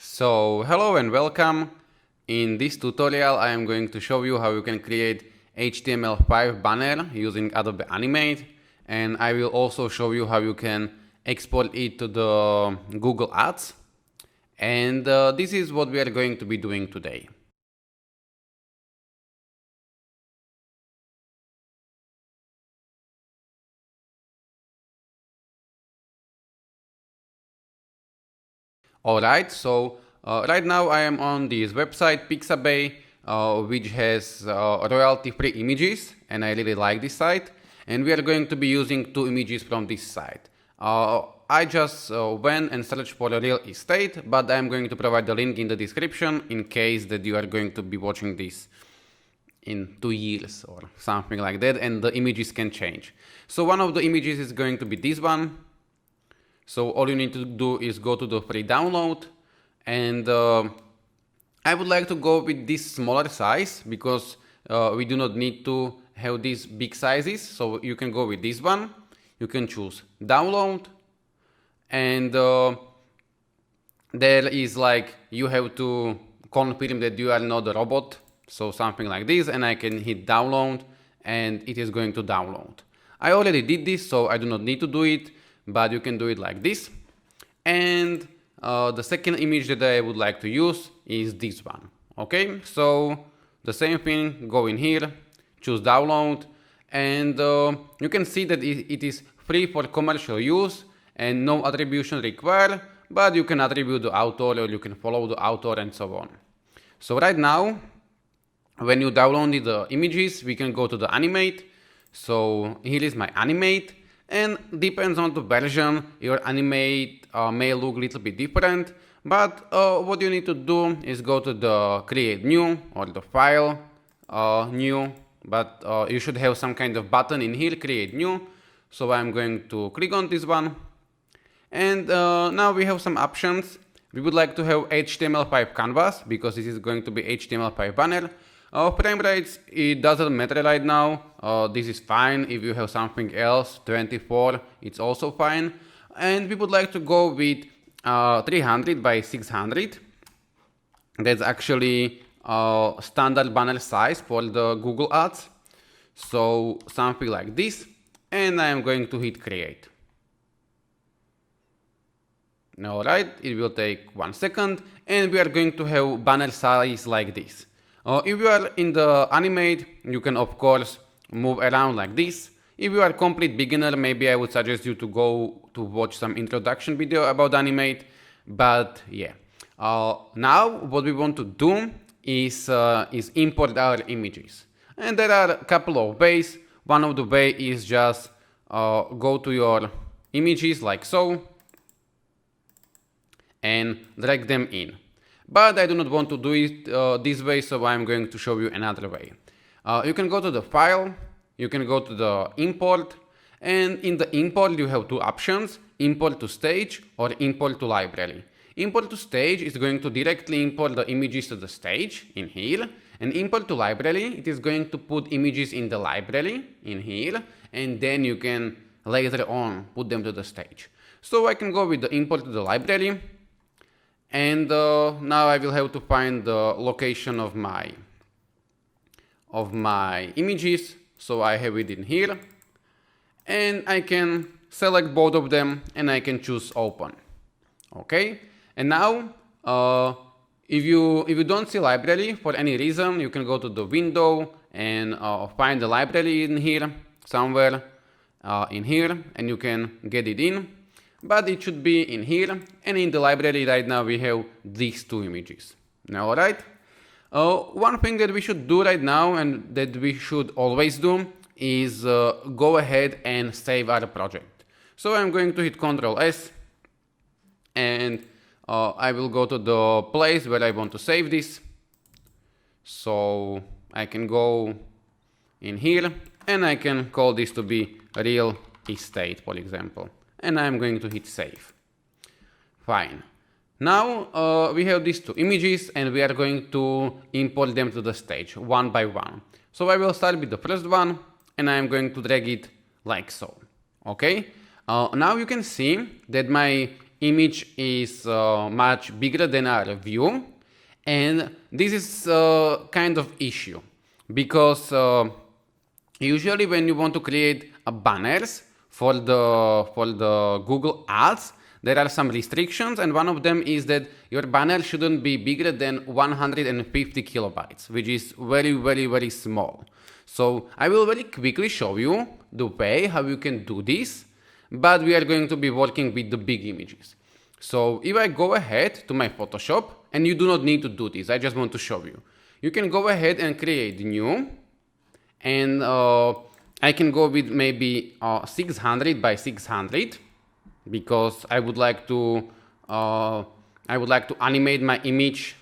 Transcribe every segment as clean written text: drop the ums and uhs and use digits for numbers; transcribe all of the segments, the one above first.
So hello and welcome. In this tutorial I am going to show you how you can create HTML5 banner using Adobe Animate, and I will also show you how you can export it to the Google Ads, and this is what we are going to be doing today. Alright, so right now I am on this website Pixabay, which has royalty-free images, and I really like this site. And we are going to be using two images from this site. I just went and searched for a real estate, but I'm going to provide the link in the description in case that you are going to be watching this in 2 years or something like that, and the images can change. So one of the images is going to be this one. So all you need to do is go to the free download, and I would like to go with this smaller size because we do not need to have these big sizes. So you can go with this one, you can choose download, and there is like you have to confirm that you are not a robot, so something like this, and I can hit download and it is going to download. I already did this, so I do not need to do it, but you can do it like this. And the second image that I would like to use is this one. Okay, so the same thing, go in here, choose download, and you can see that it is free for commercial use and no attribution required, but you can attribute the author or you can follow the author and so on. So right now, when you download the images, we can go to the animate. So here is my animate, and depends on the version, your animate may look a little bit different, but what you need to do is go to the create new or the file new, but you should have some kind of button in here, create new. So I'm going to click on this one, and now we have some options. We would like to have HTML5 canvas because this is going to be HTML5 banner. Frame rates, it doesn't matter right now. This is fine. If you have something else, 24, it's also fine. And we would like to go with 300 by 600. That's actually standard banner size for the Google Ads. So something like this. And I am going to hit create. Alright, it will take 1 second. And we are going to have banner size like this. If you are in the animate, you can of course move around like this. If you are a complete beginner, maybe I would suggest you to go to watch some introduction video about animate. But yeah, now what we want to do is import our images. And there are a couple of ways. One of the ways is just go to your images like so and drag them in. But I do not want to do it this way, so I'm going to show you another way. You can go to the file, you can go to the import, and in the import you have two options, import to stage or import to library. Import to stage is going to directly import the images to the stage in here, and import to library, it is going to put images in the library in here, and then you can later on put them to the stage. So I can go with the import to the library. And now I will have to find the location of my images. So I have it in here, and I can select both of them and I can choose open. Okay, and now if you don't see library for any reason, you can go to the window and find the library in here somewhere in here, and you can get it in. But it should be in here, and in the library right now we have these two images. Now, alright? One thing that we should do right now, and that we should always do, is go ahead and save our project. So I'm going to hit Ctrl S, and I will go to the place where I want to save this. So I can go in here, and I can call this to be real estate, for example. And I'm going to hit save. Fine. Now we have these two images, and we are going to import them to the stage one by one. So I will start with the first one, and I am going to drag it like so. Okay. Now you can see that my image is much bigger than our view, and this is kind of issue because usually when you want to create banners for the Google Ads, there are some restrictions, and one of them is that your banner shouldn't be bigger than 150 kilobytes, which is very small. So I will very quickly show you the way how you can do this, but we are going to be working with the big images. So if I go ahead to my Photoshop, and you do not need to do this, I just want to show you. You can go ahead and create new, and I can go with maybe 600 by 600 because I would like to animate my image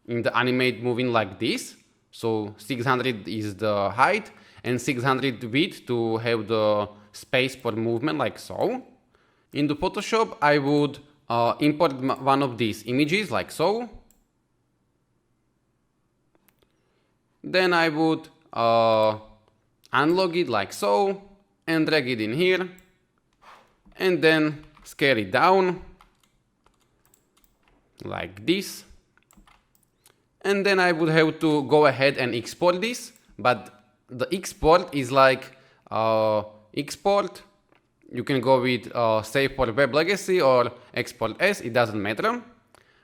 in the animate moving like this. So 600 is the height and 600 width to have the space for movement like so. In the Photoshop, I would import one of these images like so. Then I would unlock it like so and drag it in here, and then scale it down like this. And then I would have to go ahead and export this, but the export is like export. You can go with save for web legacy or export as, it doesn't matter.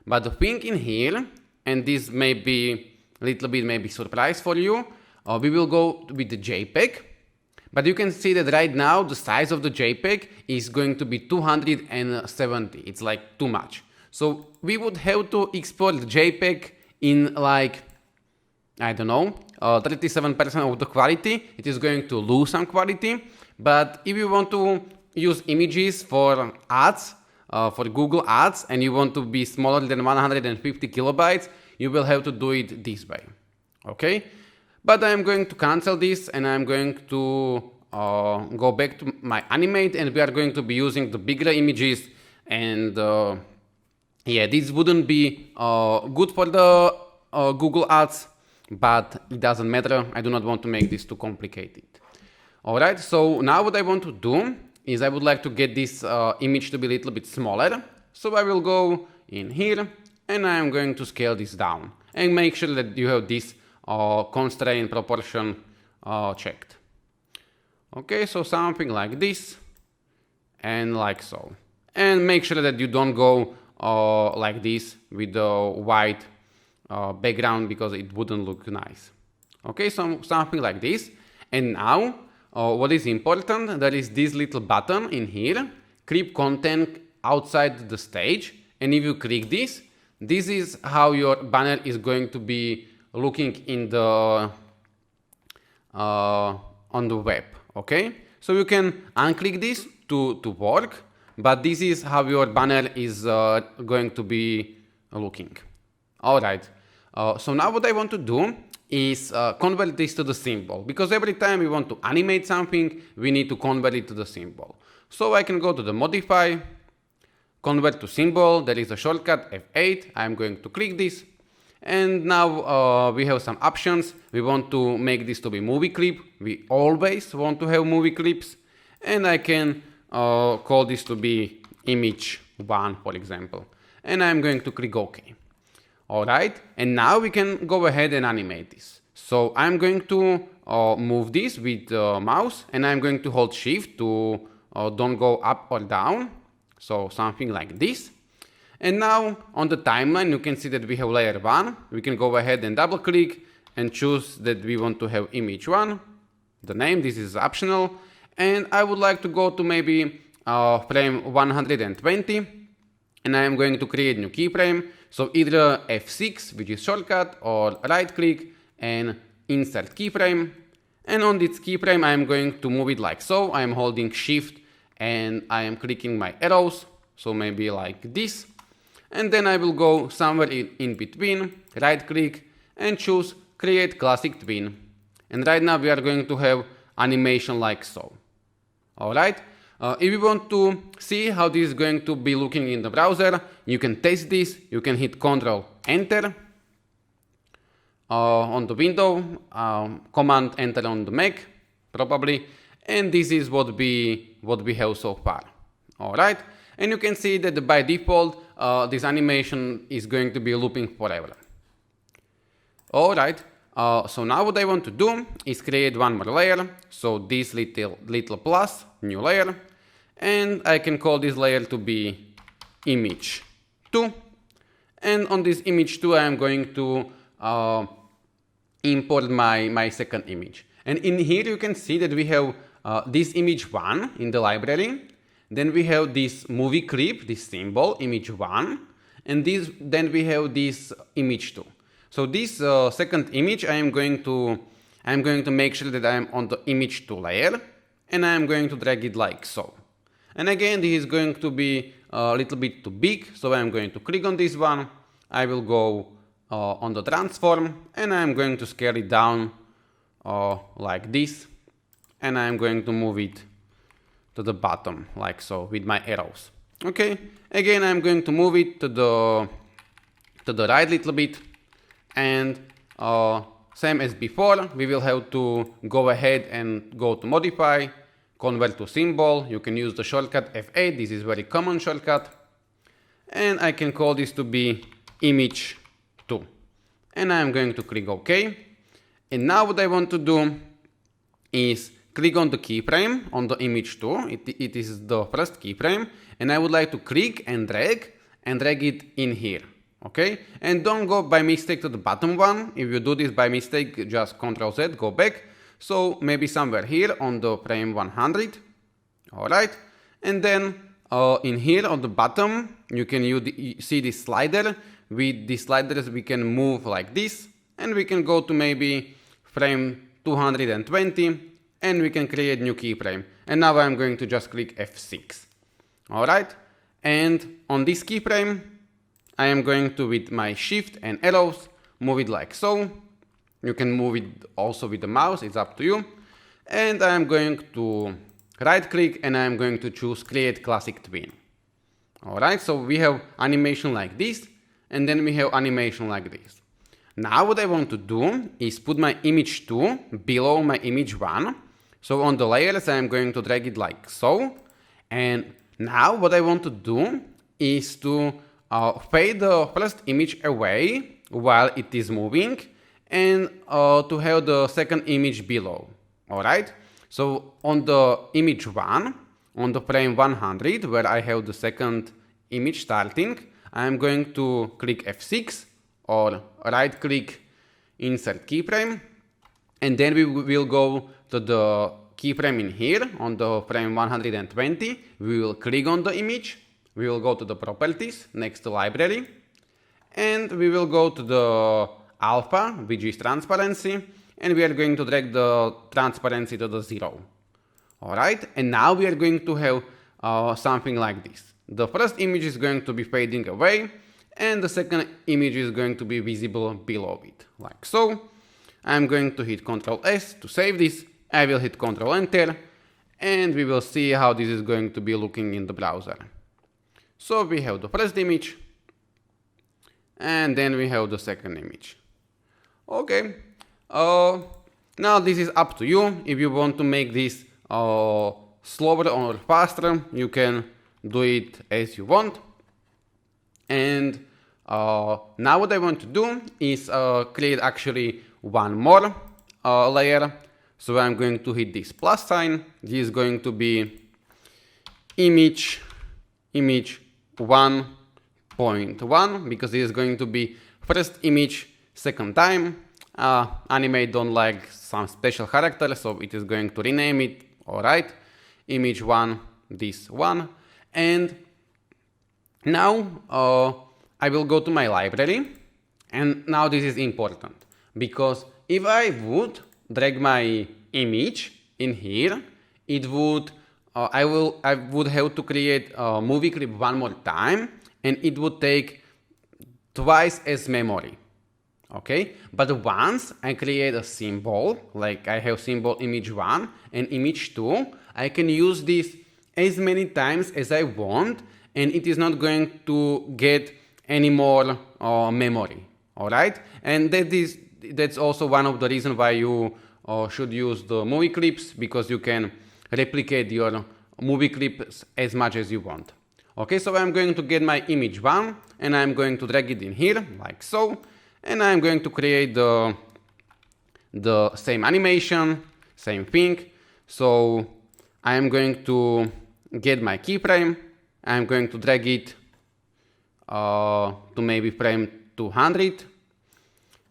But the thing in here, and this may be a little bit maybe surprise for you, we will go with the JPEG. But you can see that right now the size of the JPEG is going to be 270. It's like too much. So we would have to export the JPEG in like, I don't know, 37% of the quality. It is going to lose some quality. But if you want to use images for ads, for Google Ads, and you want to be smaller than 150 kilobytes, you will have to do it this way. Okay? But I'm going to cancel this, and I'm going to go back to my Animate, and we are going to be using the bigger images. And yeah, this wouldn't be good for the Google Ads, but it doesn't matter. I do not want to make this too complicated. Alright, so now what I want to do is I would like to get this image to be a little bit smaller. So I will go in here, and I am going to scale this down and make sure that you have this constraint proportion checked. Okay, so something like this and like so. And make sure that you don't go like this with the white background because it wouldn't look nice. Okay, so something like this. And now what is important, there is this little button in here, keep content outside the stage. And if you click this, this is how your banner is going to be looking in the on the web. Okay, so you can unclick this to work, but this is how your banner is going to be looking. All right, so now what I want to do is convert this to the symbol, because every time we want to animate something, we need to convert it to the symbol. So I can go to the modify, convert to symbol. There is a shortcut F8. I'm going to click this. And now we have some options. We want to make this to be movie clip. We always want to have movie clips. And I can call this to be image 1, for example. And I'm going to click OK. Alright, and now we can go ahead and animate this. So I'm going to move this with the mouse, and I'm going to hold Shift to don't go up or down. So something like this. And now on the timeline, you can see that we have layer 1. We can go ahead and double click and choose that we want to have image 1. The name, this is optional. And I would like to go to maybe frame 120. And I am going to create new keyframe. So either F6, which is shortcut, or right click and insert keyframe. And on this keyframe, I am going to move it like so. I am holding Shift and I am clicking my arrows. So maybe like this. And then I will go somewhere in between, right click and choose create classic twin. And right now we are going to have animation like so. Alright, if you want to see how this is going to be looking in the browser, you can test this. You can hit Ctrl Enter on the window, Command Enter on the Mac probably, and this is what we have so far. Alright. And you can see that by default, this animation is going to be looping forever. Alright, so now what I want to do is create one more layer. So this little plus, new layer. And I can call this layer to be image 2. And on this image 2, I am going to import my second image. And in here you can see that we have this image 1 in the library. Then we have this movie clip, this symbol, image 1. And then we have this image 2. So this second image, I am going to make sure that I am on the image 2 layer. And I am going to drag it like so. And again, this is going to be a little bit too big, so I'm going to click on this one. I will go on the transform, and I'm going to scale it down like this. And I'm going to move it to the bottom, like so, with my arrows. Okay, again, I'm going to move it to the right little bit. And same as before, we will have to go ahead and go to modify, convert to symbol. You can use the shortcut F8. This is very common shortcut. And I can call this to be image 2. And I'm going to click OK. And now what I want to do is click on the keyframe on the image 2. It is the first keyframe. And I would like to click and drag it in here. Okay? And don't go by mistake to the bottom one. If you do this by mistake, just Ctrl Z, go back. So maybe somewhere here on the frame 100. Alright. And then in here on the bottom, you can see this slider. With these sliders, we can move like this. And we can go to maybe frame 220. And we can create new keyframe. And now I'm going to just click F6. Alright. And on this keyframe, I am going to, with my shift and arrows, move it like so. You can move it also with the mouse, it's up to you. And I am going to right click and I am going to choose create classic twin. Alright, so we have animation like this, and then we have animation like this. Now what I want to do is put my image 2 below my image 1. So on the layers I am going to drag it like so. And now what I want to do is to fade the first image away while it is moving, and to have the second image below. Alright, so on the image 1, on the frame 100, where I have the second image starting, I am going to click F6 or right click insert keyframe, and then we will go to the keyframe in here on the frame 120. We will click on the image. We will go to the properties next to library, and we will go to the alpha, which is transparency, and we are going to drag the transparency to the 0. Alright, and now we are going to have something like this. The first image is going to be fading away, and the second image is going to be visible below it, like so. I'm going to hit Ctrl S to save this. I will hit Ctrl Enter, and we will see how this is going to be looking in the browser. So we have the first image, and then we have the second image. Okay, now this is up to you. If you want to make this slower or faster, you can do it as you want. And now what I want to do is create actually one more layer. So I'm going to hit this plus sign. This is going to be image 1.1, because it is going to be first image second time. Animate don't like some special character, so it is going to rename it. Alright, image 1, this one. And now I will go to my library, and now this is important, because if I would drag my image in here, it would I would have to create a movie clip one more time, and it would take twice as memory. Okay, but once I create a symbol, like I have symbol image 1 and image 2, I can use this as many times as I want, and it is not going to get any more memory. Alright, and that's also one of the reasons why you should use the movie clips, because you can replicate your movie clips as much as you want. Okay, so I'm going to get my image 1 and I'm going to drag it in here like so, and I'm going to create the same animation, same thing. So I'm going to get my keyframe, I'm going to drag it to maybe frame 200.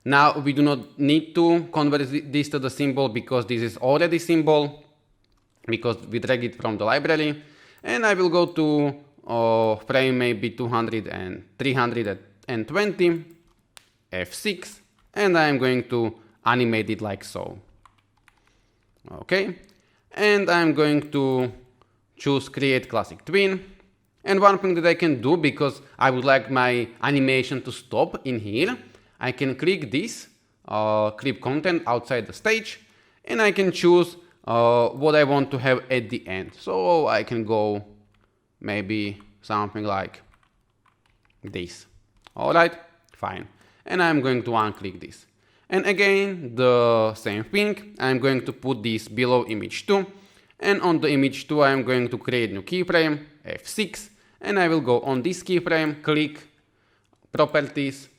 Now we do not need to convert this to the symbol because this is already symbol, because we drag it from the library. And I will go to frame maybe 200 and 320, F6, and I'm going to animate it like so. Okay, and I'm going to choose create classic twin. And one thing that I can do, because I would like my animation to stop in here, I can click this, clip content outside the stage, and I can choose what I want to have at the end. So I can go maybe something like this. Alright, fine. And I'm going to unclick this. And again, the same thing, I'm going to put this below image 2. And on the image 2, I'm going to create new keyframe, F6. And I will go on this keyframe, click properties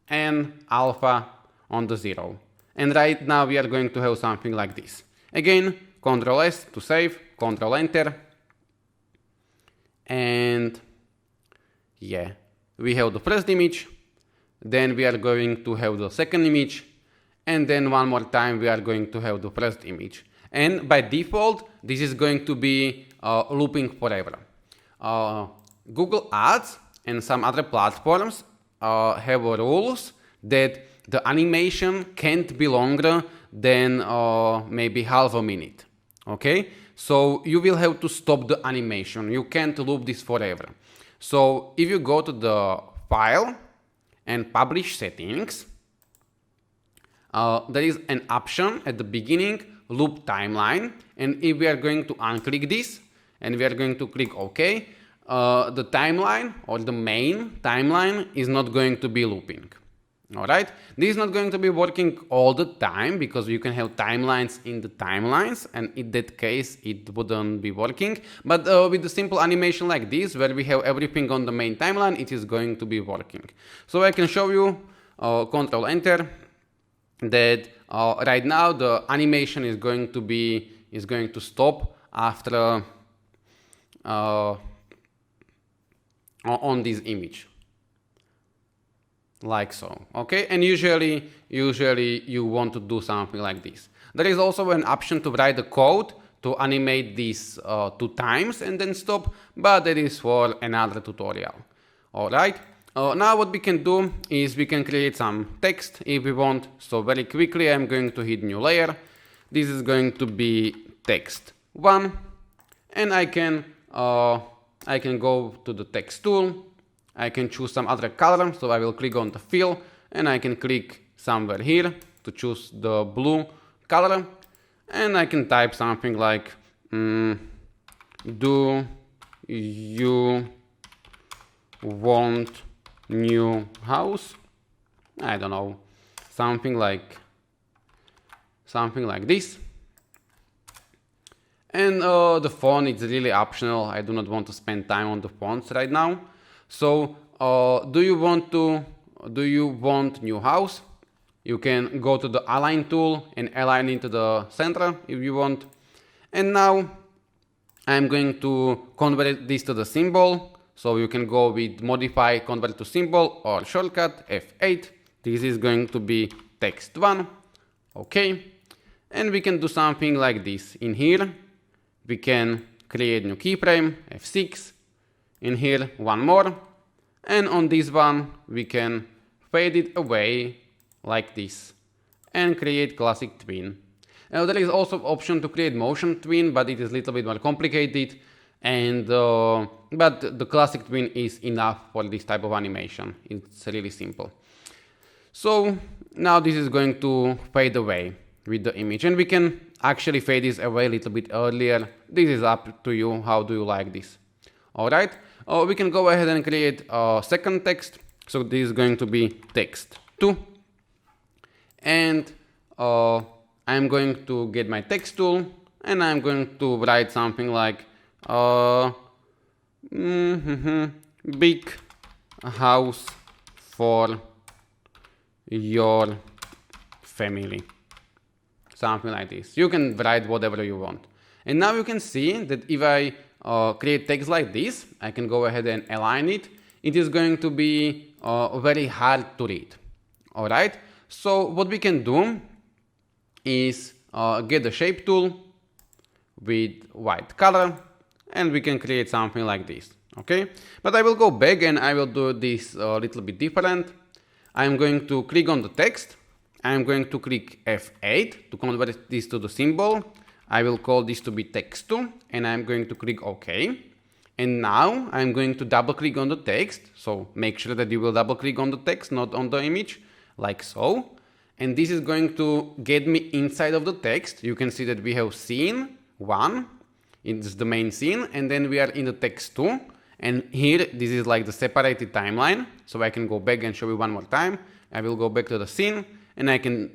and alpha on the 0. And right now we are going to have something like this. Again, Ctrl S to save, Ctrl Enter. And yeah, we have the first image. Then we are going to have the second image. And then one more time we are going to have the first image. And by default, this is going to be looping forever. Google Ads and some other platforms have rules that the animation can't be longer than maybe half a minute. Okay, so you will have to stop the animation. You can't loop this forever. So if you go to the file and publish settings, there is an option at the beginning, loop timeline, and if we are going to unclick this and we are going to click OK, the timeline or the main timeline is not going to be looping. Alright, this is not going to be working all the time because you can have timelines in the timelines, and in that case it wouldn't be working. But with a simple animation like this, where we have everything on the main timeline, it is going to be working. So I can show you, Ctrl Enter, that right now the animation is going to stop after on this image. Like so, okay? And usually you want to do something like this. There is also an option to write the code to animate this 2 times and then stop, but that is for another tutorial. Alright, now what we can do is we can create some text if we want. So very quickly I'm going to hit new layer. This is going to be text 1, and I can go to the text tool. I can choose some other color, so I will click on the fill and I can click somewhere here to choose the blue color, and I can type something like do you want new house? I don't know, something like this. And the font is really optional. I do not want to spend time on the fonts right now. So do you want new house? You can go to the align tool and align into the center if you want. And now I'm going to convert this to the symbol. So you can go with modify, convert to symbol, or shortcut F8. This is going to be text 1. Okay. And we can do something like this. In here, we can create new keyframe, F6. In here, one more, and on this one we can fade it away like this and create classic twin. Now there is also option to create motion twin, but it is a little bit more complicated, and but the classic twin is enough for this type of animation. It's really simple. So now this is going to fade away with the image, and we can actually fade this away a little bit earlier. This is up to you. How do you like this? Alright, we can go ahead and create a second text. So this is going to be text 2. And I'm going to get my text tool and I'm going to write something like big house for your family. Something like this. You can write whatever you want. And now you can see that if I create text like this, I can go ahead and align it. It is going to be very hard to read. Alright, so what we can do is get the shape tool with white color, and we can create something like this. Okay, but I will go back and I will do this a little bit different. I'm going to click on the text. I'm going to click F8 to convert this to the symbol. I will call this to be text2, and I'm going to click OK. And now I'm going to double click on the text. So make sure that you will double click on the text, not on the image, like so. And this is going to get me inside of the text. You can see that we have scene 1, it's the main scene, and then we are in the text 2. And here, this is like the separated timeline. So I can go back and show you one more time. I will go back to the scene, and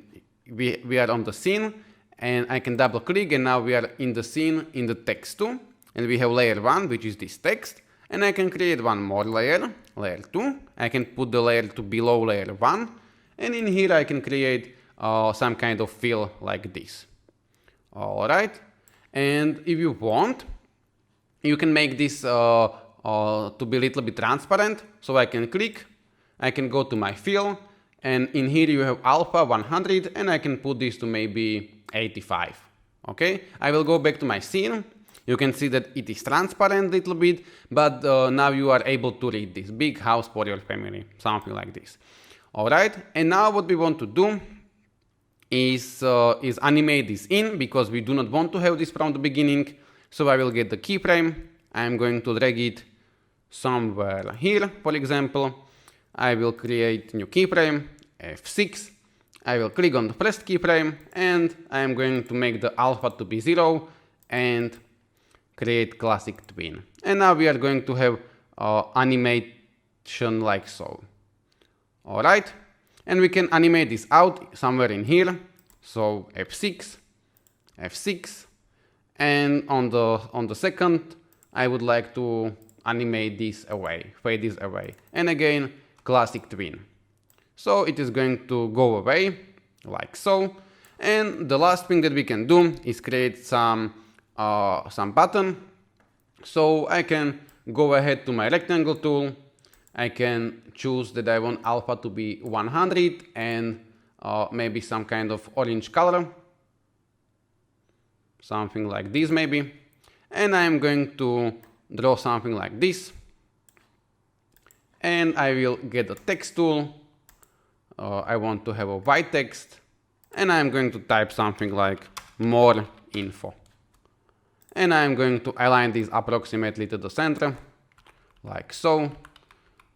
we are on the scene, and I can double click, and now we are in the scene in the text 2. And we have layer 1, which is this text. And I can create one more layer, layer 2. I can put the layer to below layer 1. And in here I can create some kind of fill like this. Alright. And if you want, you can make this to be a little bit transparent. So I can click, I can go to my fill, and in here you have alpha 100, and I can put this to maybe 85. Okay. I will go back to my scene. You can see that it is transparent a little bit, but now you are able to read this big house for your family, something like this. Alright, and now what we want to do is animate this in, because we do not want to have this from the beginning. So I will get the keyframe. I'm going to drag it somewhere here, for example. I will create new keyframe, F6. I will click on the first keyframe, and I am going to make the alpha to be 0 and create classic twin. And now we are going to have animation like so. Alright, and we can animate this out somewhere in here. So F6, F6, and on the second, I would like to animate this away, fade this away. And again, classic twin. So it is going to go away like so. And the last thing that we can do is create some button. So I can go ahead to my rectangle tool. I can choose that I want alpha to be 100 and maybe some kind of orange color. Something like this maybe. And I'm going to draw something like this. And I will get a text tool. I want to have a white text. And I'm going to type something like more info. And I'm going to align this approximately to the center, like so.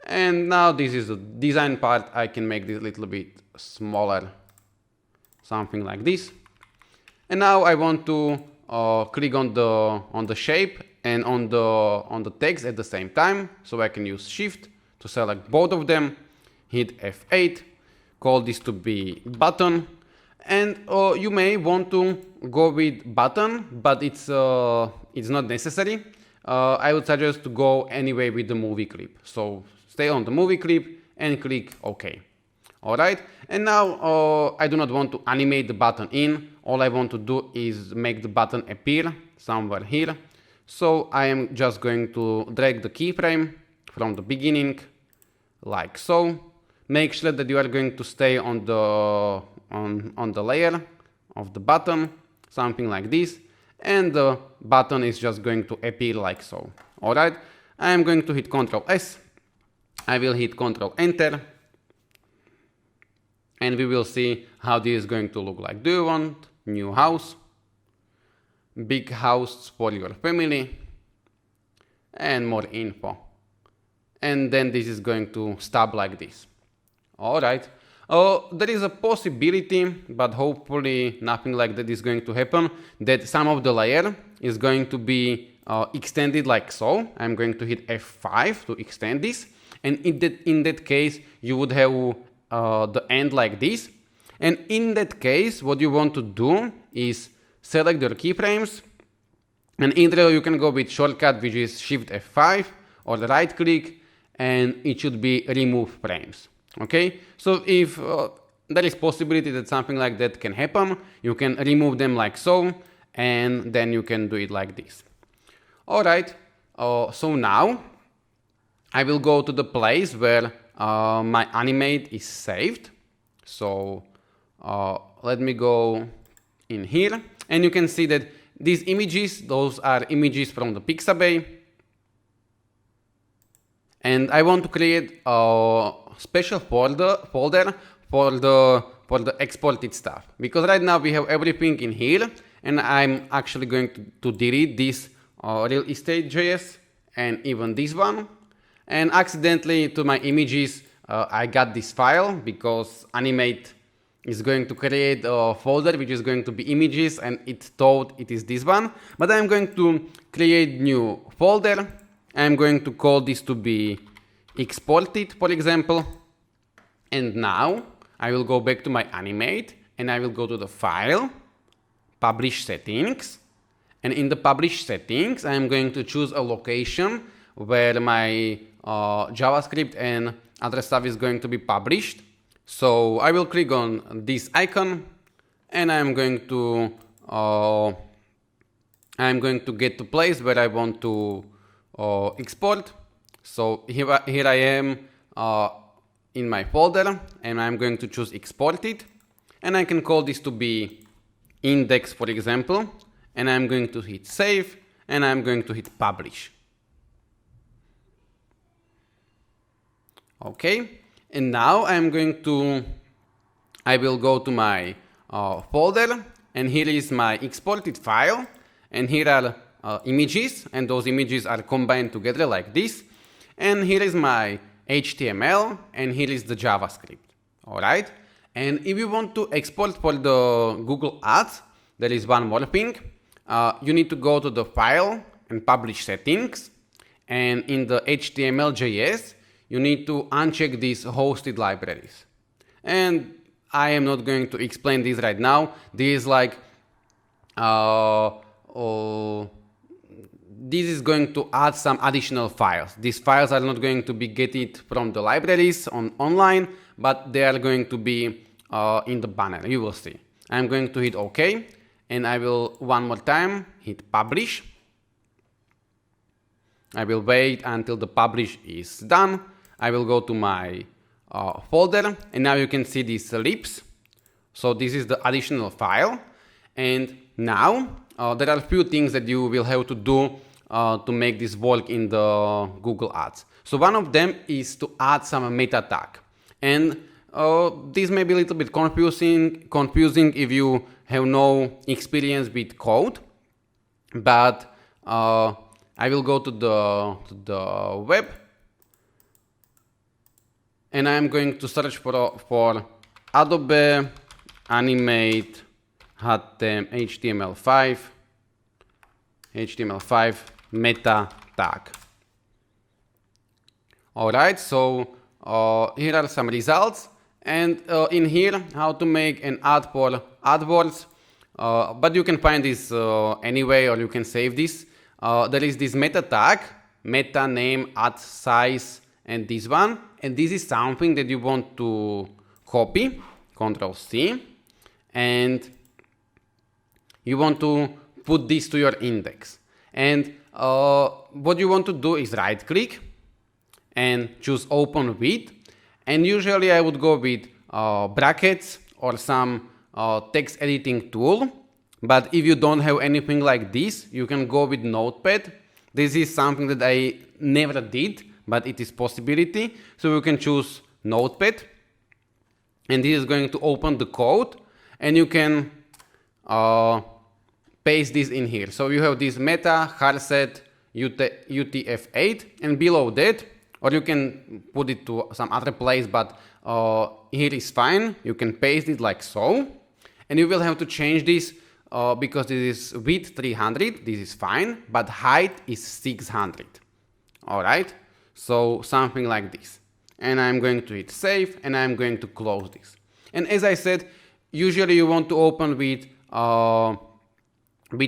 And now this is the design part. I can make this a little bit smaller, something like this. And now I want to click on the shape and on the text at the same time. So I can use Shift to select both of them, hit F8, call this to be button. And you may want to go with button, but it's not necessary. I would suggest to go anyway with the movie clip. So stay on the movie clip and click OK. Alright, and now I do not want to animate the button in. All I want to do is make the button appear somewhere here. So I am just going to drag the keyframe from the beginning, like so. Make sure that you are going to stay on the layer of the button, something like this, and the button is just going to appear like so. Alright, I am going to hit Ctrl S, I will hit Ctrl Enter, and we will see how this is going to look like. Do you want new house, big house for your family, and more info. And then this is going to stop like this. Alright. There is a possibility, but hopefully nothing like that is going to happen, that some of the layer is going to be extended like so. I'm going to hit F5 to extend this. And in that case, you would have the end like this. And in that case, what you want to do is select your keyframes. And either you can go with shortcut, which is Shift F5, or right click, and it should be remove frames. Okay, so if there is possibility that something like that can happen, you can remove them like so, and then you can do it like this. Alright, so now I will go to the place where my animate is saved. So let me go in here, and you can see that these images, those are images from the Pixabay. And I want to create a special folder for the exported stuff, because right now we have everything in here, and I'm actually going to delete this real estate.js and even this one. And accidentally to my images, I got this file because Animate is going to create a folder which is going to be images, and it thought it is this one. But I'm going to create new folder. I'm going to call this to be exported, for example. And now I will go back to my Animate, and I will go to the file, publish settings. And in the publish settings, I am going to choose a location where my JavaScript and other stuff is going to be published. So I will click on this icon, and I'm going to get to place where I want to export. So here I am in my folder, and I'm going to choose exported, and I can call this to be index, for example, and I'm going to hit save, and I'm going to hit publish. Okay, and now I will go to my folder, and here is my exported file, and here are images, and those images are combined together like this. And here is my HTML, and here is the JavaScript. Alright, and if you want to export for the Google Ads, there is one more thing. You need to go to the file and publish settings, and in the HTML.js, you need to uncheck these hosted libraries. And I am not going to explain this right now. This is like this is going to add some additional files. These files are not going to be getting from the libraries online, but they are going to be in the banner. You will see. I'm going to hit OK, and I will one more time hit publish. I will wait until the publish is done. I will go to my folder, and now you can see these lips. So this is the additional file, and now there are a few things that you will have to do to make this work in the Google Ads. So one of them is to add some meta tag, and this may be a little bit confusing if you have no experience with code, but I will go to the web, and I'm going to search for Adobe Animate HTML5 meta tag. Alright, so here are some results, and in here how to make an ad for AdWords, but you can find this anyway, or you can save this. There is this meta tag, meta name, ad size, and this one, and this is something that you want to copy, Ctrl C, and you want to put this to your index. And what you want to do is right click and choose open with, and usually I would go with brackets or some text editing tool, but if you don't have anything like this, you can go with Notepad. This is something that I never did, but it is possibility. So you can choose Notepad, and this is going to open the code, and you can paste this in here. So you have this meta harset UTF-8, and below that, or you can put it to some other place, but here is fine. You can paste it like so, and you will have to change this because this is width 300, this is fine, but height is 600. Alright, so something like this. And I'm going to hit save, and I'm going to close this. And as I said, usually you want to open with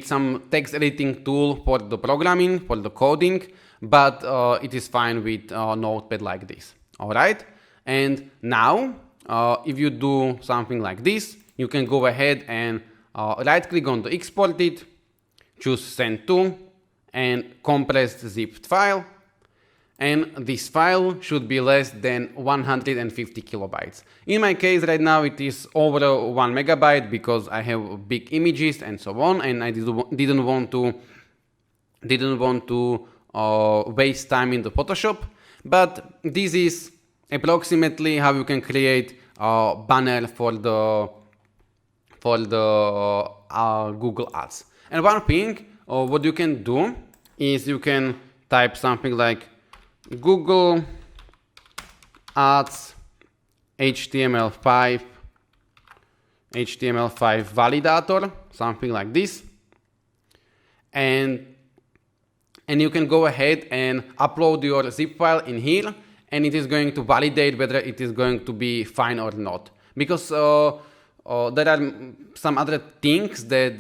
some text editing tool for the programming, for the coding, but it is fine with Notepad like this. All right. And now, if you do something like this, you can go ahead and right click on the export it, choose send to, and compressed zipped file. And this file should be less than 150 kilobytes. In my case right now it is over 1 megabyte because I have big images and so on, and I didn't want to waste time in the Photoshop. But this is approximately how you can create a banner for the Google Ads. And one thing what you can do is you can type something like Google Ads HTML5 validator, something like this, and you can go ahead and upload your zip file in here, and it is going to validate whether it is going to be fine or not, because there are some other things that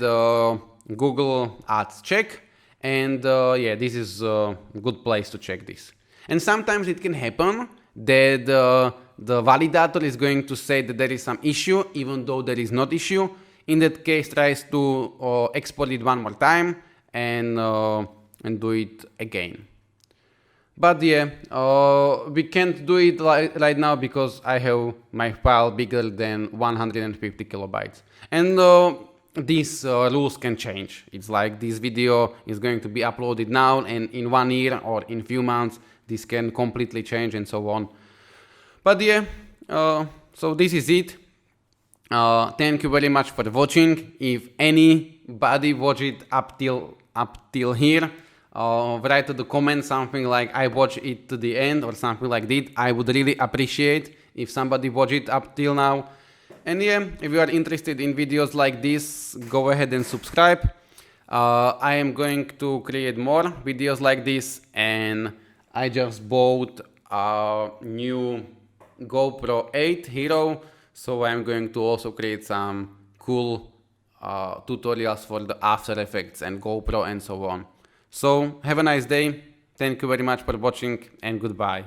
Google Ads check, and yeah, this is a good place to check this. And sometimes it can happen that the validator is going to say that there is some issue, even though there is not issue. In that case, tries to export it one more time and do it again. But yeah, we can't do it right now because I have my file bigger than 150 kilobytes. And these rules can change. It's like this video is going to be uploaded now, and in 1 year or in few months, this can completely change and so on. But yeah, so this is it. Thank you very much for watching. If anybody watched it up till here, write to the comment something like I watched it to the end or something like that. I would really appreciate if somebody watched it up till now. And yeah, if you are interested in videos like this, go ahead and subscribe. I am going to create more videos like this, and I just bought a new GoPro 8 Hero, so I'm going to also create some cool tutorials for the After Effects and GoPro and so on. So have a nice day. Thank you very much for watching, and goodbye.